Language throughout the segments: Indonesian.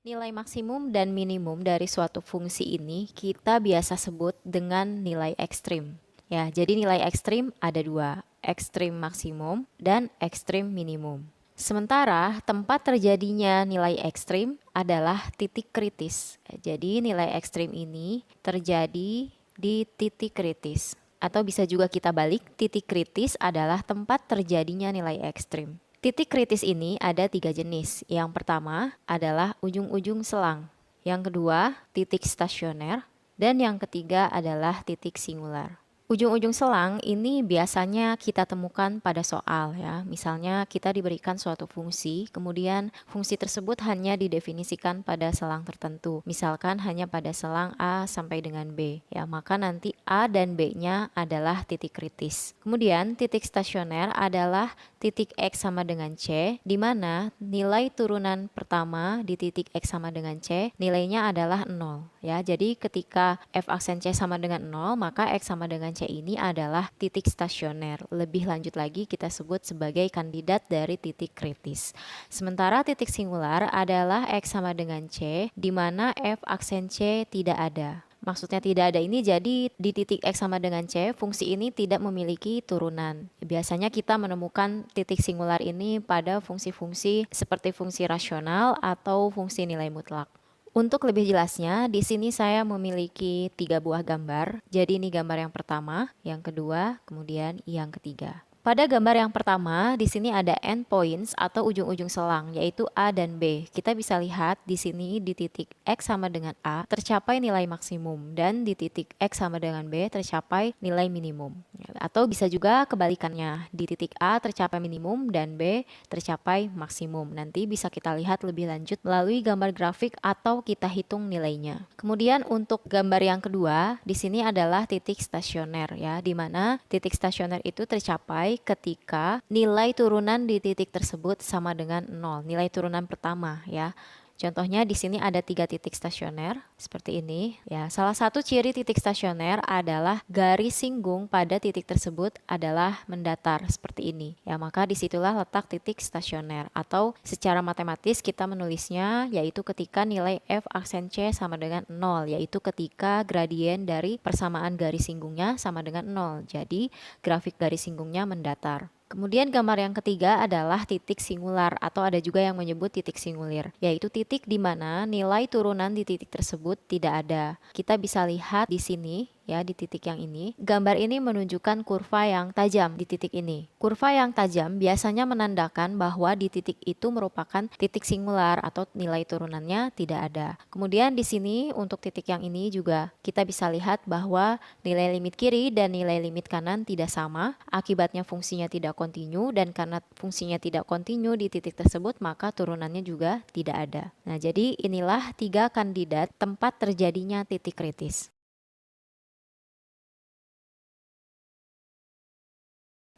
Nilai maksimum dan minimum dari suatu fungsi ini kita biasa sebut dengan nilai ekstrim. Ya, jadi nilai ekstrim ada dua, ekstrim maksimum dan ekstrim minimum. Sementara tempat terjadinya nilai ekstrim adalah titik kritis. Jadi nilai ekstrim ini terjadi di titik kritis. Atau bisa juga kita balik, titik kritis adalah tempat terjadinya nilai ekstrim. Titik kritis ini ada tiga jenis. Yang pertama adalah ujung-ujung selang. Yang kedua, titik stasioner. Dan yang ketiga adalah titik singular. Ujung-ujung selang ini biasanya kita temukan pada soal ya. Misalnya kita diberikan suatu fungsi, kemudian fungsi tersebut hanya didefinisikan pada selang tertentu. Misalkan hanya pada selang A sampai dengan B. Ya, maka nanti A dan B-nya adalah titik kritis. Kemudian titik stasioner adalah titik X sama dengan C, di mana nilai turunan pertama di titik X sama dengan C, nilainya adalah 0. Ya, jadi ketika F aksen C sama dengan 0, maka X sama dengan C ini adalah titik stasioner. Lebih lanjut lagi kita sebut sebagai kandidat dari titik kritis. Sementara titik singular adalah X sama dengan C, di mana F aksen C tidak ada. Maksudnya tidak ada ini jadi di titik X sama dengan C, fungsi ini tidak memiliki turunan. Biasanya kita menemukan titik singular ini pada fungsi-fungsi seperti fungsi rasional atau fungsi nilai mutlak. Untuk lebih jelasnya, di sini saya memiliki 3 buah gambar. Jadi ini gambar yang pertama, yang kedua, kemudian yang ketiga. Pada gambar yang pertama, di sini ada endpoints atau ujung-ujung selang, yaitu A dan B. Kita bisa lihat di sini di titik X sama dengan A tercapai nilai maksimum dan di titik X sama dengan B tercapai nilai minimum. Atau bisa juga kebalikannya, di titik A tercapai minimum dan B tercapai maksimum. Nanti bisa kita lihat lebih lanjut melalui gambar grafik atau kita hitung nilainya. Kemudian untuk gambar yang kedua, di sini adalah titik stasioner ya, di mana titik stasioner itu tercapai ketika nilai turunan di titik tersebut sama dengan 0, nilai turunan pertama ya. Contohnya di sini ada 3 titik stasioner seperti ini ya. Salah satu ciri titik stasioner adalah garis singgung pada titik tersebut adalah mendatar seperti ini ya. Maka disitulah letak titik stasioner atau secara matematis kita menulisnya yaitu ketika nilai F aksen C sama dengan 0, yaitu ketika gradien dari persamaan garis singgungnya sama dengan 0. Jadi grafik garis singgungnya mendatar. Kemudian gambar yang ketiga adalah titik singular atau ada juga yang menyebut titik singulir, yaitu titik di mana nilai turunan di titik tersebut tidak ada. Kita bisa lihat di sini ya, di titik yang ini. Gambar ini menunjukkan kurva yang tajam di titik ini. Kurva yang tajam biasanya menandakan bahwa di titik itu merupakan titik singular atau nilai turunannya tidak ada. Kemudian di sini untuk titik yang ini juga kita bisa lihat bahwa nilai limit kiri dan nilai limit kanan tidak sama, akibatnya fungsinya tidak kontinu, dan karena fungsinya tidak kontinu di titik tersebut maka turunannya juga tidak ada. Nah, jadi inilah 3 kandidat tempat terjadinya titik kritis.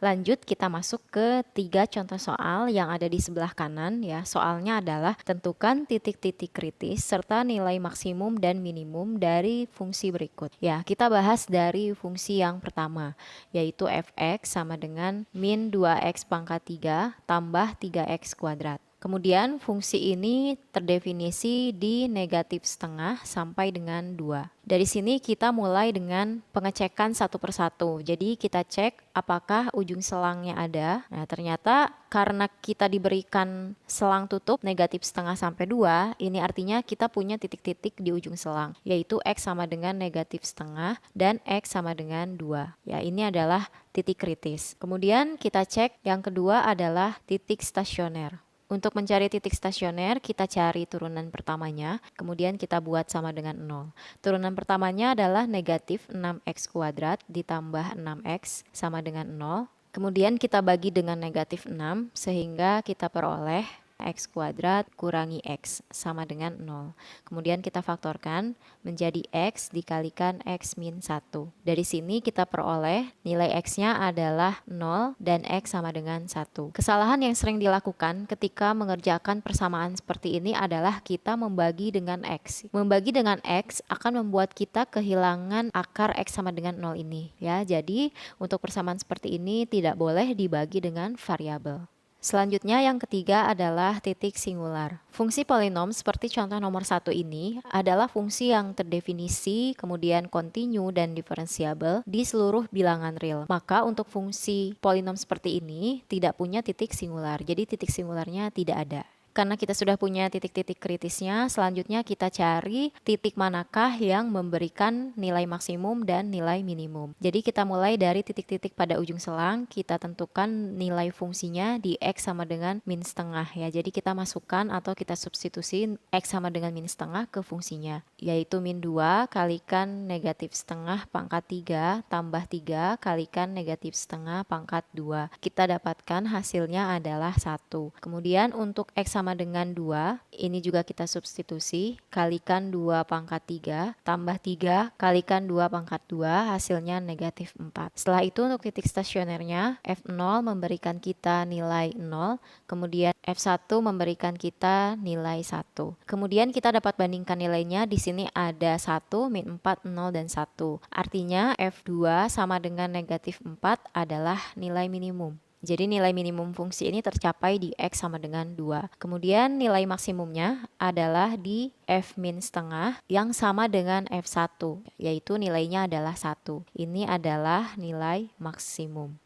Lanjut kita masuk ke 3 contoh soal yang ada di sebelah kanan ya. Soalnya adalah tentukan titik-titik kritis serta nilai maksimum dan minimum dari fungsi berikut. Ya, kita bahas dari fungsi yang pertama yaitu f(x) sama dengan min 2x pangkat 3 tambah 3x kuadrat. Kemudian fungsi ini terdefinisi di negatif setengah sampai dengan 2. Dari sini kita mulai dengan pengecekan satu persatu. Jadi kita cek apakah ujung selangnya ada. Nah, ternyata karena kita diberikan selang tutup negatif setengah sampai 2, ini artinya kita punya titik-titik di ujung selang, yaitu X sama dengan negatif setengah dan X sama dengan 2. Ya, ini adalah titik kritis. Kemudian kita cek yang kedua adalah titik stasioner. Untuk mencari titik stasioner, kita cari turunan pertamanya, kemudian kita buat sama dengan 0. Turunan pertamanya adalah negatif 6x kuadrat ditambah 6x sama dengan 0. Kemudian kita bagi dengan negatif 6, sehingga kita peroleh x kuadrat kurangi x sama dengan 0. Kemudian kita faktorkan menjadi x dikalikan x min 1. Dari sini kita peroleh nilai x-nya adalah 0 dan x sama dengan 1. Kesalahan yang sering dilakukan ketika mengerjakan persamaan seperti ini adalah kita membagi dengan x. Membagi dengan x akan membuat kita kehilangan akar x sama dengan 0 ini ya. Jadi untuk persamaan seperti ini tidak boleh dibagi dengan variabel. Selanjutnya yang ketiga adalah titik singular. Fungsi polinom seperti contoh nomor 1 ini adalah fungsi yang terdefinisi, kemudian kontinu dan diferensiabel di seluruh bilangan real. Maka untuk fungsi polinom seperti ini tidak punya titik singular, jadi titik singularnya tidak ada. Karena kita sudah punya titik-titik kritisnya, selanjutnya kita cari titik manakah yang memberikan nilai maksimum dan nilai minimum. Jadi kita mulai dari titik-titik pada ujung selang, kita tentukan nilai fungsinya di X sama dengan min setengah ya. Jadi kita masukkan atau kita substitusi X sama dengan min setengah ke fungsinya, yaitu min 2 kalikan negatif setengah pangkat 3 tambah 3 kalikan negatif setengah pangkat 2. Kita dapatkan hasilnya adalah 1. Kemudian untuk X sama dengan 2, ini juga kita substitusi, kalikan 2 pangkat 3, tambah 3, kalikan 2 pangkat 2, hasilnya negatif 4. Setelah itu untuk titik stasionernya, F0 memberikan kita nilai 0, kemudian F1 memberikan kita nilai 1. Kemudian kita dapat bandingkan nilainya, di sini ada 1, min 4, 0, dan 1. Artinya F2 sama dengan negatif 4 adalah nilai minimum. Jadi nilai minimum fungsi ini tercapai di X sama dengan 2. Kemudian nilai maksimumnya adalah di F min setengah yang sama dengan F1, yaitu nilainya adalah 1. Ini adalah nilai maksimum.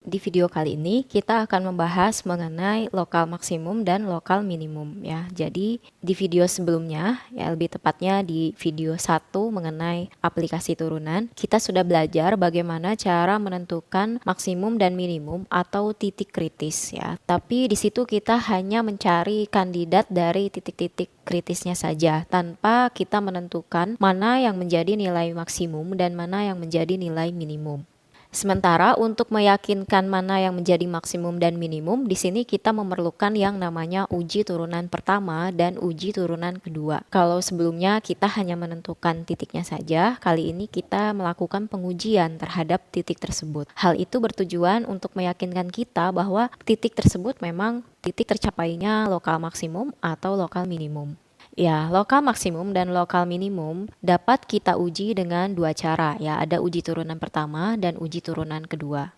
Di video kali ini kita akan membahas mengenai lokal maksimum dan lokal minimum ya. Jadi di video sebelumnya, ya lebih tepatnya di video 1 mengenai aplikasi turunan, kita sudah belajar bagaimana cara menentukan maksimum dan minimum atau titik kritis ya. Tapi di situ kita hanya mencari kandidat dari titik-titik kritisnya saja tanpa kita menentukan mana yang menjadi nilai maksimum dan mana yang menjadi nilai minimum. Sementara untuk meyakinkan mana yang menjadi maksimum dan minimum, di sini kita memerlukan yang namanya uji turunan pertama dan uji turunan kedua. Kalau sebelumnya kita hanya menentukan titiknya saja, kali ini kita melakukan pengujian terhadap titik tersebut. Hal itu bertujuan untuk meyakinkan kita bahwa titik tersebut memang titik tercapainya lokal maksimum atau lokal minimum. Ya, lokal maksimum dan lokal minimum dapat kita uji dengan dua cara ya, ada uji turunan pertama dan uji turunan kedua.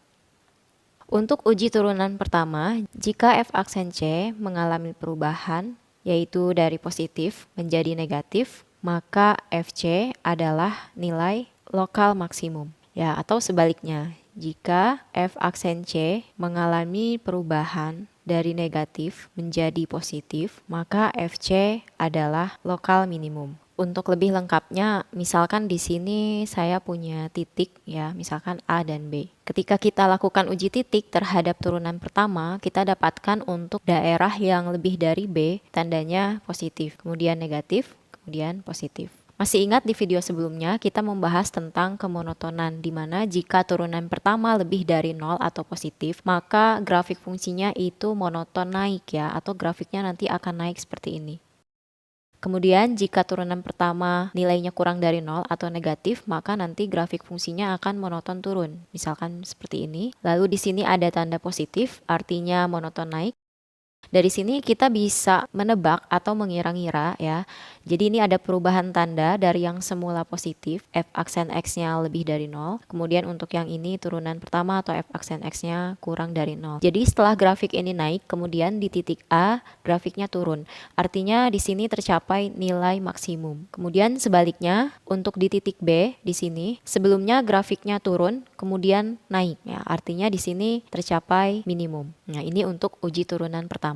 Untuk uji turunan pertama, jika f aksen C mengalami perubahan yaitu dari positif menjadi negatif, maka fc adalah nilai lokal maksimum. Ya, atau sebaliknya, jika f aksen C mengalami perubahan dari negatif menjadi positif, maka FC adalah lokal minimum. Untuk lebih lengkapnya, misalkan di sini saya punya titik ya, misalkan A dan B. Ketika kita lakukan uji titik terhadap turunan pertama, kita dapatkan untuk daerah yang lebih dari B, tandanya positif, kemudian negatif, kemudian positif. Masih ingat di video sebelumnya kita membahas tentang kemonotonan, di mana jika turunan pertama lebih dari 0 atau positif, maka grafik fungsinya itu monoton naik ya, atau grafiknya nanti akan naik seperti ini. Kemudian jika turunan pertama nilainya kurang dari 0 atau negatif, maka nanti grafik fungsinya akan monoton turun. Misalkan seperti ini. Lalu di sini ada tanda positif, artinya monoton naik. Dari sini kita bisa menebak atau mengira-ngira ya. Jadi ini ada perubahan tanda dari yang semula positif, f aksen x-nya lebih dari 0. Kemudian untuk yang ini turunan pertama atau f aksen x-nya kurang dari 0. Jadi setelah grafik ini naik, kemudian di titik A grafiknya turun. Artinya di sini tercapai nilai maksimum. Kemudian sebaliknya untuk di titik B di sini sebelumnya grafiknya turun, kemudian naik ya. Artinya di sini tercapai minimum. Nah, ini untuk uji turunan pertama.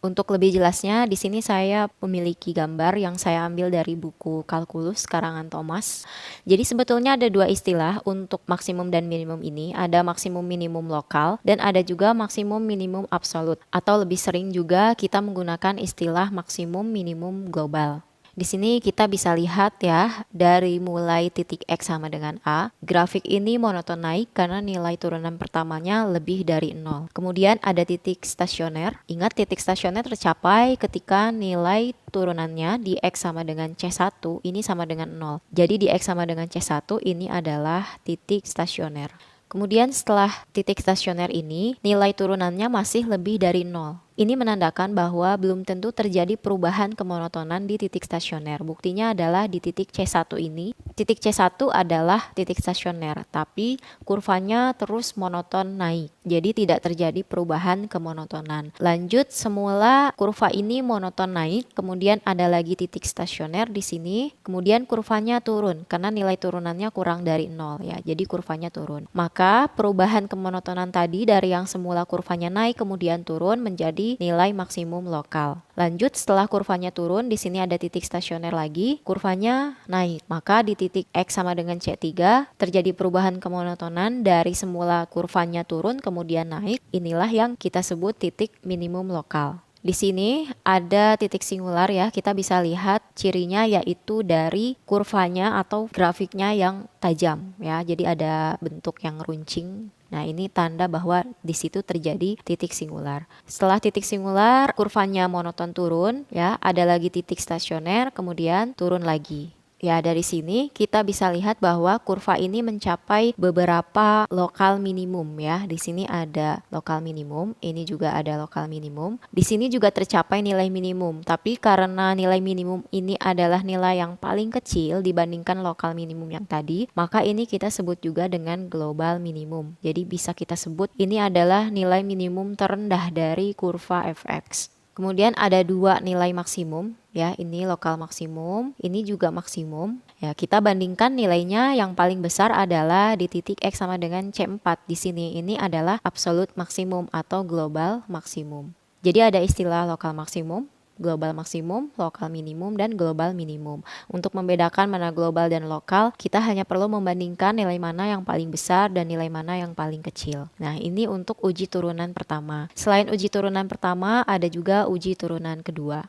Untuk lebih jelasnya, di sini saya memiliki gambar yang saya ambil dari buku kalkulus karangan Thomas. Jadi sebetulnya ada dua istilah untuk maksimum dan minimum ini. Ada maksimum minimum lokal dan ada juga maksimum minimum absolut. Atau lebih sering juga kita menggunakan istilah maksimum minimum global. Di sini kita bisa lihat ya, dari mulai titik X sama dengan A, grafik ini monoton naik karena nilai turunan pertamanya lebih dari 0. Kemudian ada titik stasioner. Ingat titik stasioner tercapai ketika nilai turunannya di X sama dengan C1 ini sama dengan 0. Jadi di X sama dengan C1 ini adalah titik stasioner. Kemudian setelah titik stasioner ini, nilai turunannya masih lebih dari 0. Ini menandakan bahwa belum tentu terjadi perubahan kemonotonan di titik stasioner. Buktinya adalah di titik C1 ini. Titik C1 adalah titik stasioner, tapi kurvanya terus monoton naik. Jadi tidak terjadi perubahan kemonotonan. Lanjut, semula kurva ini monoton naik, kemudian ada lagi titik stasioner di sini, kemudian kurvanya turun karena nilai turunannya kurang dari 0 ya. Jadi kurvanya turun. Maka perubahan kemonotonan tadi dari yang semula kurvanya naik kemudian turun menjadi nilai maksimum lokal. Lanjut, setelah kurvanya turun, di sini ada titik stasioner lagi, kurvanya naik. Maka di titik X sama dengan C3 terjadi perubahan kemonotonan dari semula kurvanya turun kemudian naik. Inilah yang kita sebut titik minimum lokal. Di sini ada titik singular ya, kita bisa lihat cirinya yaitu dari kurvanya atau grafiknya yang tajam ya. Jadi ada bentuk yang runcing. Nah, ini tanda bahwa di situ terjadi titik singular. Setelah titik singular, kurvanya monoton turun ya, ada lagi titik stasioner, kemudian turun lagi. Ya, dari sini kita bisa lihat bahwa kurva ini mencapai beberapa lokal minimum ya. Di sini ada lokal minimum, ini juga ada lokal minimum. Di sini juga tercapai nilai minimum, tapi karena nilai minimum ini adalah nilai yang paling kecil dibandingkan lokal minimum yang tadi, maka ini kita sebut juga dengan global minimum. Jadi bisa kita sebut ini adalah nilai minimum terendah dari kurva fx. Kemudian ada dua nilai maksimum ya, ini lokal maksimum, ini juga maksimum. Ya, kita bandingkan nilainya, yang paling besar adalah di titik X sama dengan C4. Di sini ini adalah absolute maksimum atau global maksimum. Jadi ada istilah lokal maksimum, global maksimum, lokal minimum, dan global minimum. Untuk membedakan mana global dan lokal, kita hanya perlu membandingkan nilai mana yang paling besar dan nilai mana yang paling kecil. Nah, ini untuk uji turunan pertama. Selain uji turunan pertama, ada juga uji turunan kedua.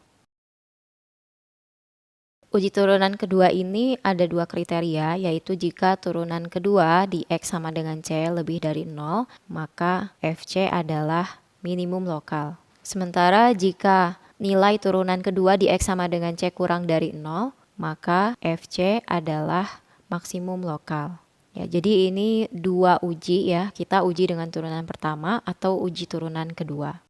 Uji turunan kedua ini ada dua kriteria, yaitu jika turunan kedua di X sama dengan C lebih dari 0, maka FC adalah minimum lokal. Sementara jika nilai turunan kedua di X sama dengan C kurang dari 0, maka FC adalah maksimum lokal. Ya, jadi ini dua uji ya, kita uji dengan turunan pertama atau uji turunan kedua.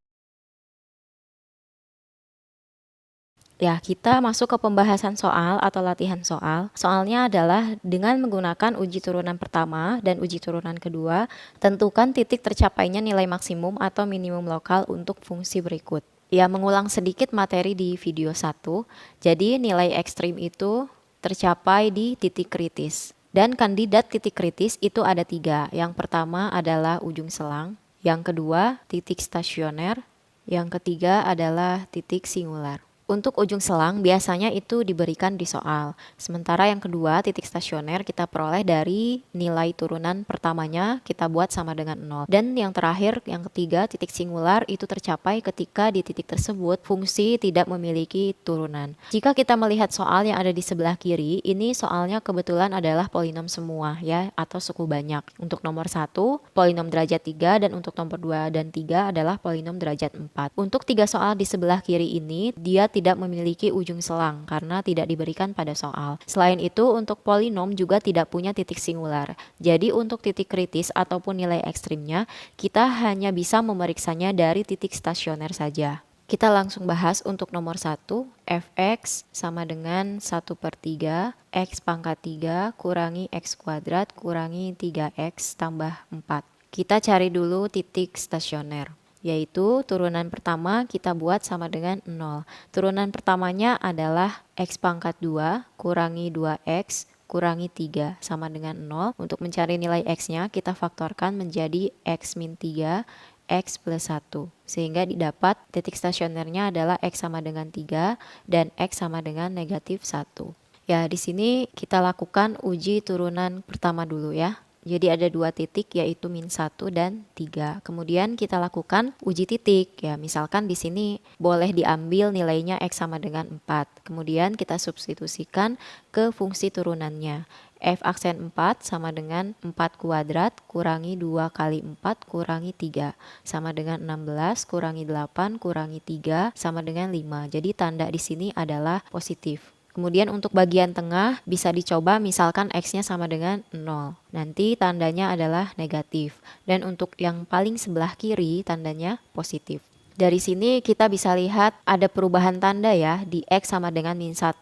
Ya, kita masuk ke pembahasan soal atau latihan soal. Soalnya adalah dengan menggunakan uji turunan pertama dan uji turunan kedua, tentukan titik tercapainya nilai maksimum atau minimum lokal untuk fungsi berikut. Ya, mengulang sedikit materi di video 1. Jadi nilai ekstrim itu tercapai di titik kritis. Dan kandidat titik kritis itu ada 3. Yang pertama adalah ujung selang. Yang kedua titik stasioner. Yang ketiga adalah titik singular. Untuk ujung selang biasanya itu diberikan di soal. Sementara yang kedua, titik stasioner kita peroleh dari nilai turunan pertamanya kita buat sama dengan 0. Dan yang terakhir, yang ketiga, titik singular itu tercapai ketika di titik tersebut fungsi tidak memiliki turunan. Jika kita melihat soal yang ada di sebelah kiri, ini soalnya kebetulan adalah polinom semua ya, atau suku banyak. Untuk nomor 1, polinom derajat 3, dan untuk nomor 2 dan 3 adalah polinom derajat 4. Untuk 3 soal di sebelah kiri ini, dia tidak memiliki ujung selang karena tidak diberikan pada soal. Selain itu, untuk polinom juga tidak punya titik singular. Jadi untuk titik kritis ataupun nilai ekstrimnya, kita hanya bisa memeriksanya dari titik stasioner saja. Kita langsung bahas untuk nomor 1, fx sama dengan 1/3 x pangkat 3 kurangi x kuadrat kurangi 3x tambah 4. Kita cari dulu titik stasioner, yaitu turunan pertama kita buat sama dengan 0. Turunan pertamanya adalah x pangkat 2 kurangi 2x kurangi 3 sama dengan 0. Untuk mencari nilai x-nya kita faktorkan menjadi x min 3 x plus 1. Sehingga didapat titik stasionernya adalah x sama dengan 3 dan x sama dengan negatif 1. Ya, di sini kita lakukan uji turunan pertama dulu ya. Jadi ada dua titik yaitu min 1 dan 3. Kemudian kita lakukan uji titik. Ya, misalkan di sini boleh diambil nilainya x sama dengan 4. Kemudian kita substitusikan ke fungsi turunannya. F aksen 4 sama dengan 4 kuadrat kurangi 2 kali 4 kurangi 3 sama dengan 16 kurangi 8 kurangi 3 sama dengan 5. Jadi tanda di sini adalah positif. Kemudian untuk bagian tengah bisa dicoba misalkan x-nya sama dengan 0. Nanti tandanya adalah negatif. Dan untuk yang paling sebelah kiri tandanya positif. Dari sini kita bisa lihat ada perubahan tanda ya di X sama dengan min 1.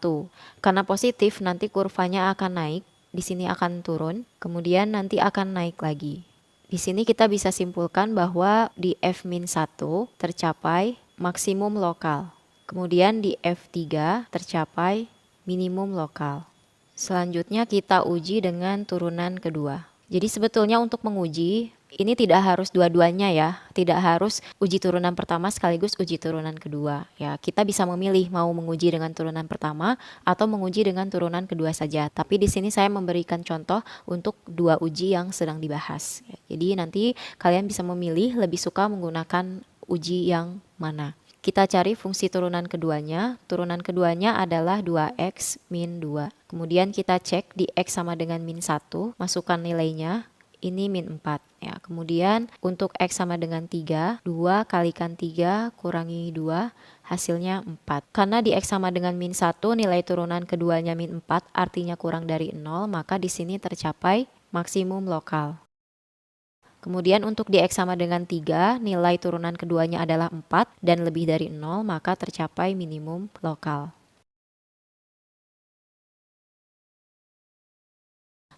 Karena positif nanti kurvanya akan naik, di sini akan turun, kemudian nanti akan naik lagi. Di sini kita bisa simpulkan bahwa di F-1 tercapai maksimum lokal. Kemudian di F3 tercapai minimum lokal. Selanjutnya kita uji dengan turunan kedua. Jadi sebetulnya untuk menguji, ini tidak harus dua-duanya ya. Tidak harus uji turunan pertama sekaligus uji turunan kedua. Ya, kita bisa memilih mau menguji dengan turunan pertama atau menguji dengan turunan kedua saja. Tapi di sini saya memberikan contoh untuk dua uji yang sedang dibahas. Ya, jadi nanti kalian bisa memilih lebih suka menggunakan uji yang mana. Kita cari fungsi turunan keduanya. Turunan keduanya adalah 2x min 2. Kemudian kita cek di x sama dengan min 1, masukkan nilainya, ini min 4. Ya, kemudian untuk x sama dengan 3, 2 kalikan 3 kurangi 2, hasilnya 4. Karena di x sama dengan min 1, nilai turunan keduanya min 4, artinya kurang dari 0, maka di sini tercapai maksimum lokal. Kemudian untuk di X sama dengan 3, nilai turunan keduanya adalah 4 dan lebih dari 0, maka tercapai minimum lokal.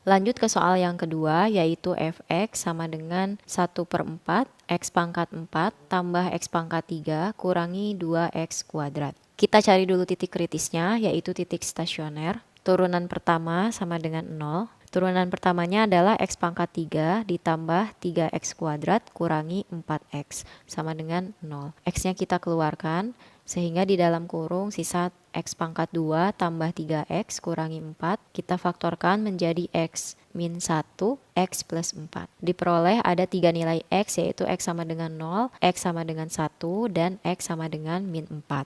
Lanjut ke soal yang kedua, yaitu fx sama dengan 1/4 x pangkat 4 tambah x pangkat 3 kurangi 2x kuadrat. Kita cari dulu titik kritisnya, yaitu titik stasioner. Turunan pertama sama dengan 0. Turunan pertamanya adalah x pangkat 3 ditambah 3x kuadrat kurangi 4x sama dengan 0. X-nya kita keluarkan sehingga di dalam kurung sisa x pangkat 2 tambah 3x kurangi 4. Kita faktorkan menjadi x min 1, x plus 4. Diperoleh ada 3 nilai x, yaitu x sama dengan 0, x sama dengan 1, dan x sama dengan min 4.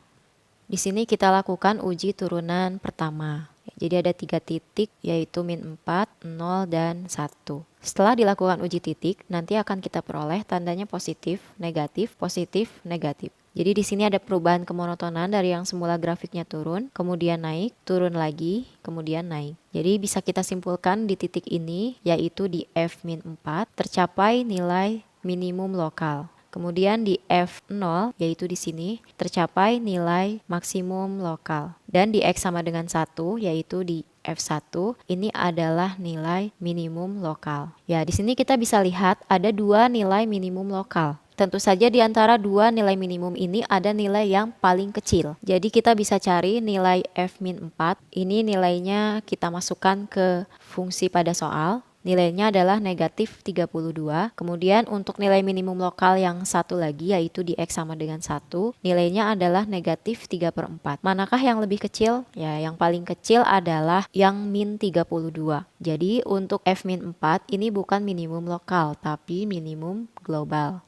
Di sini kita lakukan uji turunan pertama. Jadi ada 3 titik, yaitu min 4, 0, dan 1. Setelah dilakukan uji titik, nanti akan kita peroleh tandanya positif, negatif, negatif. Jadi di sini ada perubahan kemonotonan dari yang semula grafiknya turun, kemudian naik, turun lagi, kemudian naik. Jadi bisa kita simpulkan di titik ini, yaitu di F-4, tercapai nilai minimum lokal. Kemudian di F0, yaitu di sini, tercapai nilai maksimum lokal. Dan di X sama dengan 1, yaitu di F1, ini adalah nilai minimum lokal. Ya, di sini kita bisa lihat ada 2 nilai minimum lokal. Tentu saja di antara 2 nilai minimum ini ada nilai yang paling kecil. Jadi kita bisa cari nilai F-4. Ini nilainya kita masukkan ke fungsi pada soal. Nilainya adalah negatif 32. Kemudian untuk nilai minimum lokal yang satu lagi, yaitu di X sama dengan 1, nilainya adalah negatif 3/4. Manakah yang lebih kecil? Ya, yang paling kecil adalah yang min 32. Jadi untuk F-4 ini bukan minimum lokal, tapi minimum global.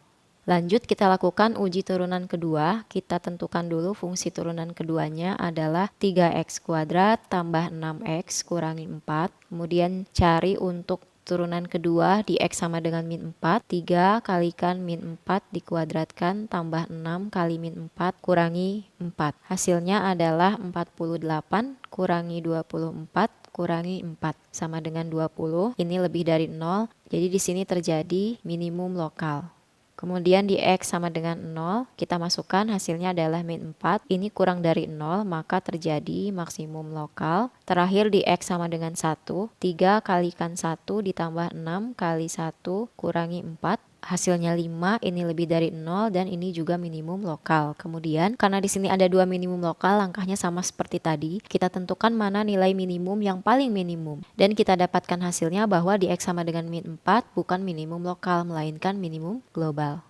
Lanjut kita lakukan uji turunan kedua. Kita tentukan dulu fungsi turunan keduanya adalah 3x kuadrat tambah 6x kurangi 4. Kemudian cari untuk turunan kedua di x sama dengan min 4. 3 kalikan min 4 dikuadratkan tambah 6 kali min 4 kurangi 4. Hasilnya adalah 48 kurangi 24 kurangi 4 sama dengan 20. Ini lebih dari 0. Jadi di sini terjadi minimum lokal. Kemudian di X sama dengan 0, kita masukkan hasilnya adalah min 4. Ini kurang dari 0, maka terjadi maksimum lokal. Terakhir di X sama dengan 1, 3 kalikan 1 ditambah 6 kali 1 kurangi 4. Hasilnya 5, ini lebih dari 0 dan ini juga minimum lokal. Kemudian karena di sini ada 2 minimum lokal, langkahnya sama seperti tadi. Kita tentukan mana nilai minimum yang paling minimum. Dan kita dapatkan hasilnya bahwa di X sama dengan min 4 bukan minimum lokal, melainkan minimum global.